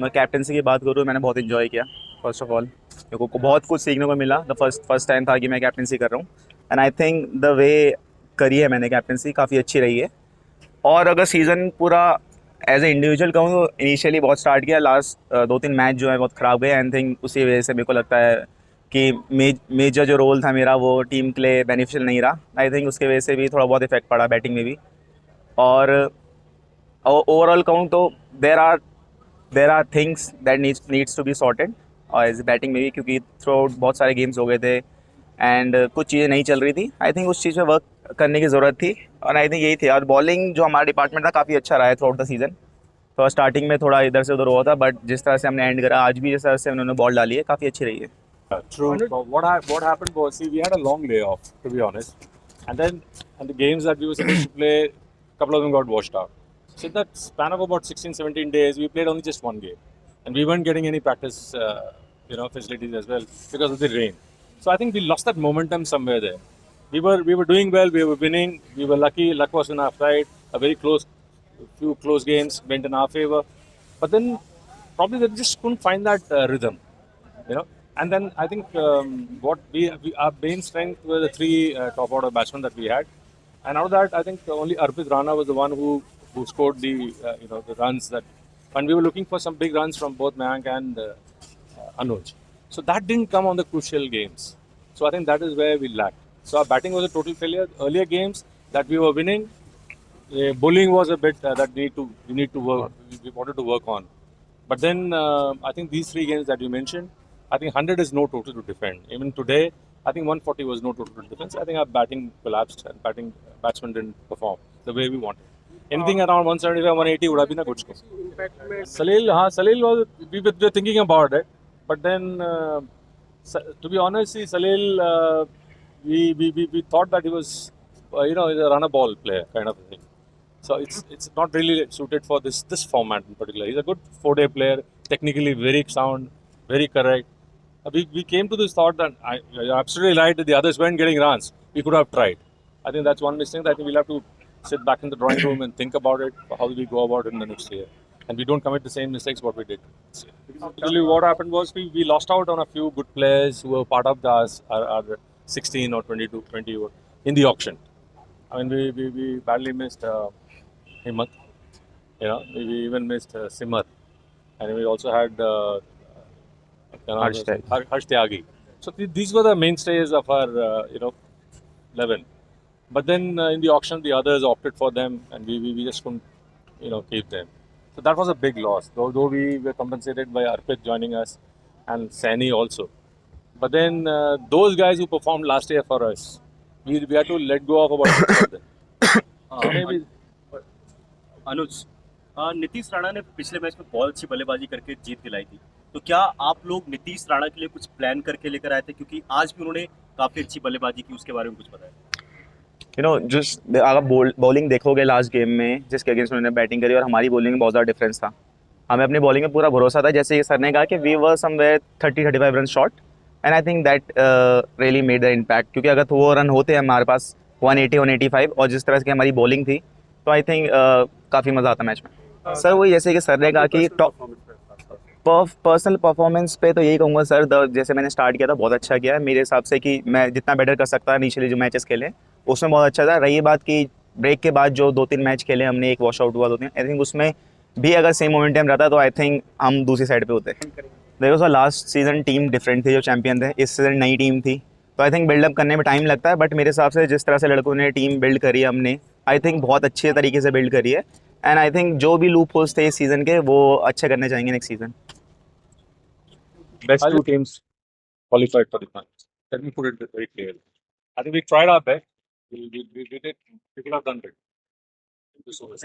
मैं कैप्टनसी की बात करूँ, मैंने बहुत इन्जॉय किया। फर्स्ट ऑफ ऑल मेरे को बहुत कुछ सीखने को मिला। द फर्स्ट फर्स्ट टाइम था कि मैं कैप्टनसी कर रहा हूँ, and I think the way करी है मैंने कैप्टनसी काफ़ी अच्छी रही है। और अगर सीज़न पूरा एज ए इंडिविजुअल कहूँ तो इनिशियली बहुत स्टार्ट किया, लास्ट 2-3 मैच जो है बहुत ख़राब गए। आई थिंक उसी वजह से मेरे को लगता है कि मेजर जो रोल था मेरा वो टीम के लिए बेनिफिशियल नहीं रहा। आई थिंक उसके वजह से भी थोड़ा बहुत इफेक्ट पड़ा बैटिंग में भी। और ओवरऑल कहूँ तो there are things that needs to be sorted और एज बैटिंग में भी, क्योंकि थ्रू आउट बहुत सारे गेम्स हो गए थे एंड कुछ चीज़ें नहीं चल रही थी। आई थिंक उस चीज़ पे वर्क करने की ज़रूरत थी, और आई थिंक यही थी। और बॉलिंग जो हमारा डिपार्टमेंट था काफ़ी अच्छा रहा है थ्रू आउट द सीज़न। तो स्टार्टिंग में थोड़ा इधर से उधर हुआ था, बट जिस तरह से हमने एंड करा आज भी, जिस तरह से उन्होंने बॉल डाली है काफ़ी अच्छी रही है। True. So what happened was, see, we had a long layoff, to be honest, and the games that we were supposed to play, a couple of them got washed out. So in that span of about 16, 17 days, we played only just one game, and we weren't getting any practice, facilities as well because of the rain. So I think we lost that momentum somewhere there. We were doing well, we were winning, we were lucky. Luck was in our side. Few close games went in our favor, but then probably they just couldn't find that rhythm, you know. And then I think what we our main strength were the three top order batsmen that we had, and out of that I think only Arpit Rana was the one who scored the runs that, and we were looking for some big runs from both Mayank and Anuj. So that didn't come on the crucial games. So I think that is where we lacked. So our batting was a total failure. Earlier games that we were winning, bowling was a bit that we need to work. We wanted to work on. But then I think these three games that you mentioned, I think 100 is no total to defend. Even today, I think 140 was no total to defense. I think our batting collapsed and batsmen didn't perform the way we wanted. Anything around 175, 180 would have been a good score. Salil was, we were thinking about it, but then to be honest, see, Salil, we thought that he was, he's a runner ball player kind of a thing. So it's not really suited for this format in particular. He's a good 4-day player, technically very sound, very correct. We came to this thought that you're absolutely right that the others weren't getting runs. We could have tried. I think that's one mistake that I think we'll have to sit back in the drawing room and think about it. How do we go about it in the next year? And we don't commit the same mistakes what we did this year. Really, what happened was we lost out on a few good players who were part of our 16 or 22, 20 in the auction. I mean, we badly missed Himmat. We even missed Simar, and we also had Harsh Tyagi. Harsh Tyagi. So these were the mainstays of our 11. But then in the auction, the others opted for them, and we just couldn't keep them. So that was a big loss. Though we were compensated by Arpit joining us and Sani also. But then those guys who performed last year for us, we had to let go of about six of them. Maybe अनुज, नीतीश राणा ने पिछले match में बहुत अच्छी बल्लेबाजी करके जीत दिलाई थी। तो क्या आप लोग नीतीश राणा के लिए कुछ प्लान करके लेकर आए थे, क्योंकि आज भी उन्होंने काफी अच्छी बल्लेबाजी की, उसके बारे में कुछ बताया? जिस अगर बॉलिंग देखोगे लास्ट गेम में जिसके अगेंस्ट उन्होंने बैटिंग करी और हमारी बॉलिंग में बहुत ज़्यादा डिफरेंस था। हमें अपनी बॉलिंग में पूरा भरोसा था, जैसे ये सर ने कहा कि we were somewhere 30-35 run short, and I think that really made the impact. क्योंकि अगर वो रन होते हैं हमारे पास 180-185 और जिस तरह से हमारी बॉलिंग थी, तो आई थिंक काफ़ी मज़ा आता मैच में। सर वही जैसे कि सर ने कहा कि टॉप पर्सनल परफॉर्मेंस पे तो यही कहूँगा सर, जैसे मैंने स्टार्ट किया था बहुत अच्छा किया है मेरे हिसाब से, कि मैं जितना बेटर कर सकता इनिशियली जो मैचेस खेले उसमें बहुत अच्छा था। रही बात कि ब्रेक के बाद जो 2-3 मैच खेले हमने, एक वॉश आउट हुआ 2-3, आई थिंक उसमें भी अगर सेम मोमेंटम रहता तो आई थिंक हम दूसरी साइड पे होते। देखो sir, last season team different थी जो चैंपियन थे, इस सीज़न नई टीम थी, तो आई थिंक बिल्डअप करने में टाइम लगता है। बट मेरे हिसाब से जिस तरह से लड़कों ने टीम बिल्ड करी है हमने, आई थिंक बहुत अच्छे तरीके से बिल्ड करी है, एंड आई थिंक जो भी लूप होल्स थे इस सीज़न के वो अच्छे करने चाहेंगे next season. best two teams qualified for the finals. Let me put it very clearly. I think we tried our best. We did. We could have done better. Thank you so much.